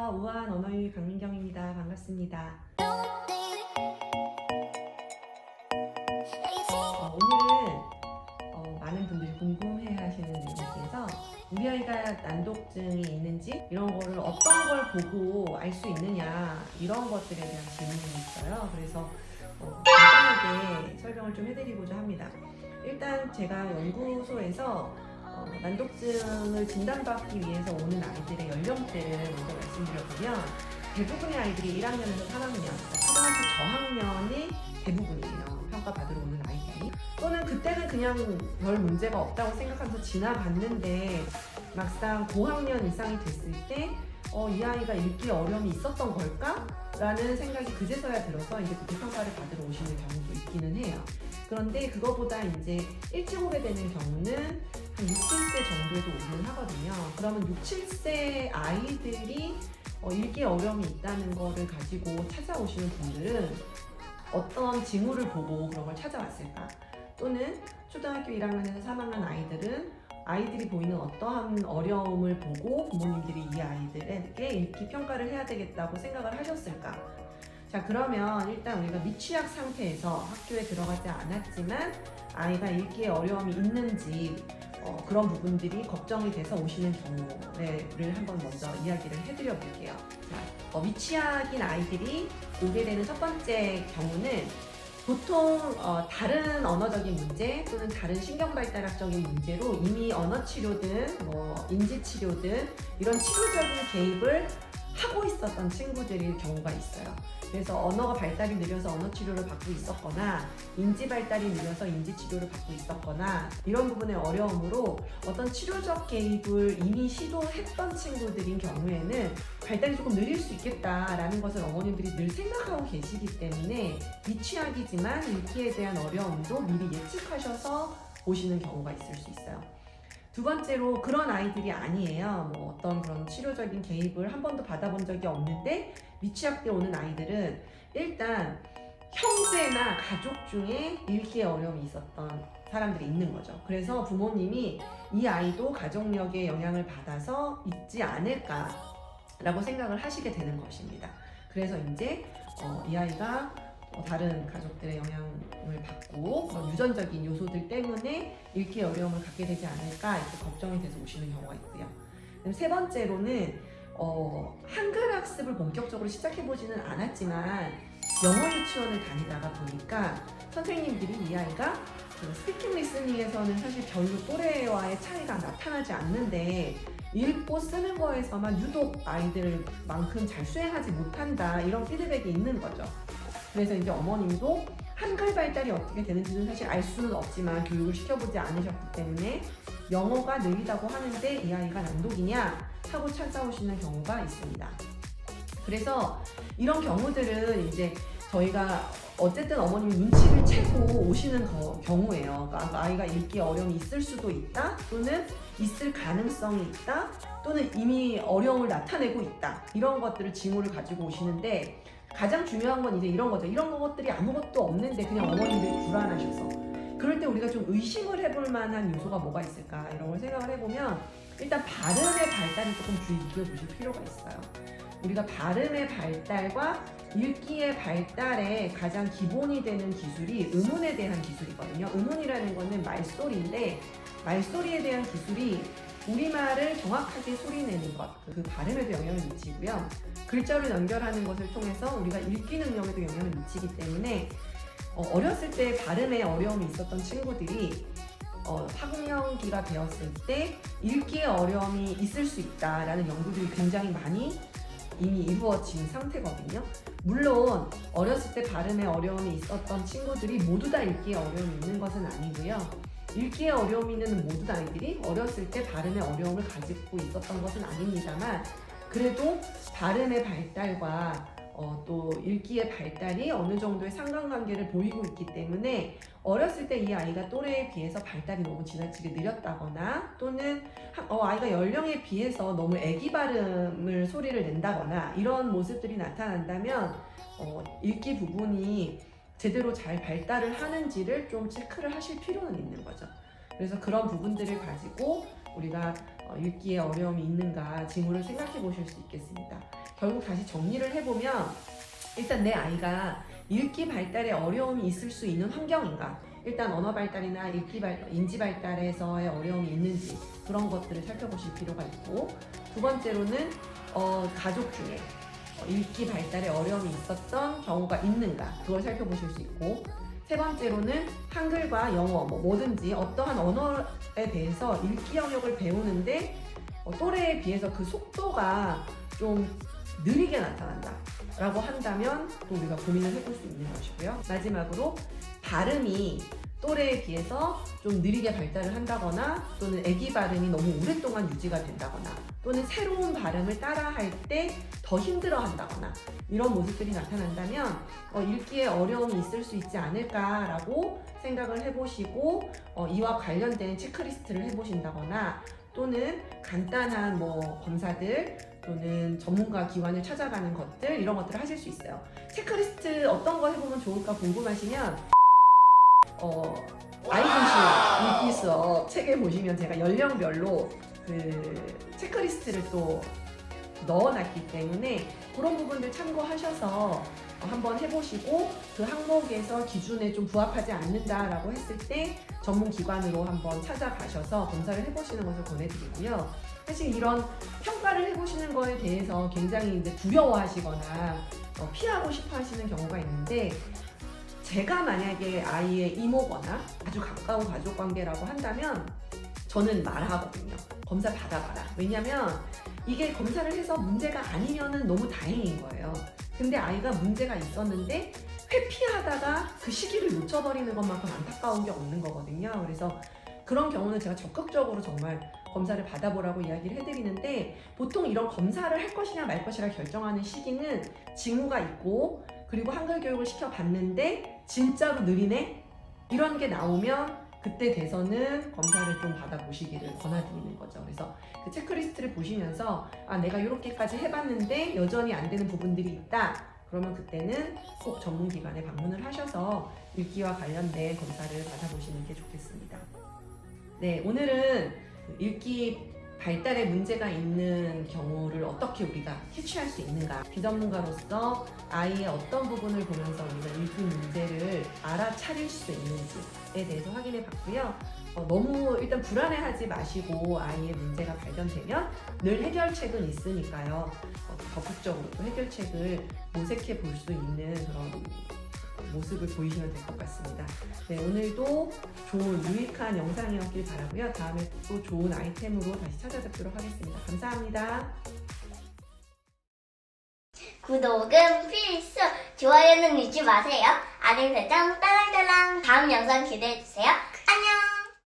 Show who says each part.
Speaker 1: 안녕하세요. 우아한 언어유희 강민경입니다. 반갑습니다. 오늘은 많은 분들이 궁금해하시는 내용 중에서 우리 아이가 난독증이 있는지 이런 거를 어떤 걸 보고 알 수 있느냐 이런 것들에 대한 질문이 있어요. 그래서 간단하게 설명을 좀 해드리고자 합니다. 일단 제가 연구소에서 난독증을 진단받기 위해서 오는 아이들의 연령대를 먼저 말씀드려보면 대부분의 아이들이 1학년에서 3학년, 초등학교 저학년이 대부분이에요. 평가받으러 오는 아이들이. 또는 그때는 그냥 별 문제가 없다고 생각하면서 지나갔는데 막상 고학년 이상이 됐을 때 이 아이가 읽기 어려움이 있었던 걸까? 라는 생각이 그제서야 들어서 이제 그때 평가를 받으러 오시는 경우도 있기는 해요. 그런데 그거보다 이제 일찍 오게 되는 경우는 한 6, 7세 정도에도 오긴 하거든요. 그러면 6, 7세 아이들이 읽기 어려움이 있다는 거를 가지고 찾아오시는 분들은 어떤 징후를 보고 그런 걸 찾아왔을까? 또는 초등학교 1학년에서 3학년 아이들이 보이는 어떠한 어려움을 보고 부모님들이 이 아이들에게 읽기 평가를 해야 되겠다고 생각을 하셨을까? 자, 그러면 일단 우리가 미취학 상태에서 학교에 들어가지 않았지만 아이가 읽기에 어려움이 있는지 그런 부분들이 걱정이 돼서 오시는 경우를 한번 먼저 이야기를 해드려 볼게요. 자, 미취학인 아이들이 오게 되는 첫 번째 경우는 보통 다른 언어적인 문제 또는 다른 신경발달학적인 문제로 이미 언어치료든 인지치료든 이런 치료적인 개입을 하고 있었던 친구들일 경우가 있어요. 그래서 언어가 발달이 느려서 언어 치료를 받고 있었거나 인지 발달이 느려서 인지 치료를 받고 있었거나 이런 부분의 어려움으로 어떤 치료적 개입을 이미 시도했던 친구들인 경우에는 발달이 조금 느릴 수 있겠다라는 것을 어머님들이 늘 생각하고 계시기 때문에 미취학이지만 읽기에 대한 어려움도 미리 예측하셔서 오시는 경우가 있을 수 있어요. 두 번째로 그런 아이들이 아니에요. 어떤 그런 치료적인 개입을 한 번도 받아본 적이 없는데 미취학 때 오는 아이들은 일단 형제나 가족 중에 읽기에 어려움이 있었던 사람들이 있는 거죠. 그래서 부모님이 이 아이도 가족력의 영향을 받아서 있지 않을까라고 생각을 하시게 되는 것입니다. 그래서 이제 이 아이가 다른 가족들의 영향을 받고 그런 유전적인 요소들 때문에 읽기 어려움을 갖게 되지 않을까 이렇게 걱정이 돼서 오시는 경우가 있고요. 세 번째로는 한글 학습을 본격적으로 시작해보지는 않았지만 영어 유치원을 다니다가 보니까 선생님들이 이 아이가 스피킹 리스닝에서는 사실 별로 또래와의 차이가 나타나지 않는데 읽고 쓰는 거에서만 유독 아이들만큼 잘 수행하지 못한다 이런 피드백이 있는 거죠. 그래서 이제 어머님도 한글 발달이 어떻게 되는지는 사실 알 수는 없지만 교육을 시켜보지 않으셨기 때문에 영어가 느리다고 하는데 이 아이가 난독이냐 하고 찾아오시는 경우가 있습니다. 그래서 이런 경우들은 이제 저희가 어쨌든 어머님이 눈치를 채고 오시는 경우예요. 그러니까 아이가 읽기 어려움이 있을 수도 있다 또는 있을 가능성이 있다 또는 이미 어려움을 나타내고 있다 이런 것들을 징후를 가지고 오시는데 가장 중요한 건 이제 이런 거죠. 이런 것들이 아무것도 없는데 그냥 어머님들이 불안하셔서 그럴 때 우리가 좀 의심을 해볼 만한 요소가 뭐가 있을까 이런 걸 생각을 해보면 일단 발음의 발달을 조금 주의 깊게 보실 필요가 있어요. 우리가 발음의 발달과 읽기의 발달에 가장 기본이 되는 기술이 음운에 대한 기술이거든요. 음운이라는 거는 말소리인데 말소리에 대한 기술이 우리말을 정확하게 소리내는 것, 그 발음에도 영향을 미치고요. 글자로 연결하는 것을 통해서 우리가 읽기 능력에도 영향을 미치기 때문에 어렸을 때 발음에 어려움이 있었던 친구들이 학령기가 되었을 때 읽기에 어려움이 있을 수 있다라는 연구들이 굉장히 많이 이미 이루어진 상태거든요. 물론 어렸을 때 발음에 어려움이 있었던 친구들이 모두 다 읽기에 어려움이 있는 것은 아니고요. 읽기에 어려움이 있는 모든 아이들이 어렸을 때 발음에 어려움을 가지고 있었던 것은 아닙니다만 그래도 발음의 발달과 또 읽기의 발달이 어느 정도의 상관관계를 보이고 있기 때문에 어렸을 때 이 아이가 또래에 비해서 발달이 너무 지나치게 느렸다거나 또는 아이가 연령에 비해서 너무 애기 발음을 소리를 낸다거나 이런 모습들이 나타난다면 읽기 부분이 제대로 잘 발달을 하는지를 좀 체크를 하실 필요는 있는 거죠. 그래서 그런 부분들을 가지고 우리가 읽기에 어려움이 있는가 징후를 생각해 보실 수 있겠습니다. 결국 다시 정리를 해보면 일단 내 아이가 읽기 발달에 어려움이 있을 수 있는 환경인가, 일단 언어 발달이나 인지 발달에서의 어려움이 있는지 그런 것들을 살펴보실 필요가 있고, 두 번째로는 가족 중에 읽기 발달에 어려움이 있었던 경우가 있는가 그걸 살펴보실 수 있고, 세 번째로는 한글과 영어 뭐든지 어떠한 언어에 대해서 읽기 영역을 배우는데 또래에 비해서 그 속도가 좀 느리게 나타난다 라고 한다면 또 우리가 고민을 해볼 수 있는 것이고요. 마지막으로 발음이 또래에 비해서 좀 느리게 발달을 한다거나, 또는 아기 발음이 너무 오랫동안 유지가 된다거나, 또는 새로운 발음을 따라할 때 더 힘들어 한다거나 이런 모습들이 나타난다면 읽기에 어려움이 있을 수 있지 않을까라고 생각을 해보시고 이와 관련된 체크리스트를 해보신다거나, 또는 간단한 검사들 또는 전문가 기관을 찾아가는 것들, 이런 것들을 하실 수 있어요. 체크리스트 어떤 거 해보면 좋을까 궁금하시면 아이도시 읽기 수업 책에 보시면 제가 연령별로 그 체크리스트를 또 넣어놨기 때문에 그런 부분들 참고하셔서 한번 해보시고, 그 항목에서 기준에 좀 부합하지 않는다라고 했을 때 전문 기관으로 한번 찾아가셔서 검사를 해보시는 것을 권해드리고요. 사실 이런 평가를 해보시는 거에 대해서 굉장히 이제 두려워하시거나 피하고 싶어 하시는 경우가 있는데, 제가 만약에 아이의 이모거나 아주 가까운 가족 관계라고 한다면 저는 말하거든요. 검사 받아봐라. 왜냐면 이게 검사를 해서 문제가 아니면은 너무 다행인 거예요. 근데 아이가 문제가 있었는데 회피하다가 그 시기를 놓쳐버리는 것만큼 안타까운 게 없는 거거든요. 그래서 그런 경우는 제가 적극적으로 정말 검사를 받아보라고 이야기를 해드리는데, 보통 이런 검사를 할 것이냐 말 것이냐 결정하는 시기는 징후가 있고, 그리고 한글 교육을 시켜봤는데 진짜로 느리네? 이런 게 나오면 그때 돼서는 검사를 좀 받아보시기를 권해드리는 거죠. 그래서 그 체크리스트를 보시면서 내가 이렇게까지 해봤는데 여전히 안 되는 부분들이 있다. 그러면 그때는 꼭 전문기관에 방문을 하셔서 읽기와 관련된 검사를 받아보시는 게 좋겠습니다. 네, 오늘은 읽기 발달에 문제가 있는 경우를 어떻게 우리가 캐치할 수 있는가, 비전문가로서 아이의 어떤 부분을 보면서 우리가 읽기 문제를 알아차릴 수 있는지에 대해서 확인해 봤고요. 너무 일단 불안해하지 마시고, 아이의 문제가 발견되면 늘 해결책은 있으니까요. 적극적으로 또 해결책을 모색해 볼 수 있는 그런 모습을 보이시면 될 것 같습니다. 네, 오늘도 좋은 유익한 영상이었길 바라고요. 다음에 또 좋은 아이템으로 다시 찾아뵙도록 하겠습니다. 감사합니다.
Speaker 2: 구독은 필수! 좋아요는 잊지 마세요. 알림 설정 딸랑딸랑. 다음 영상 기대해주세요.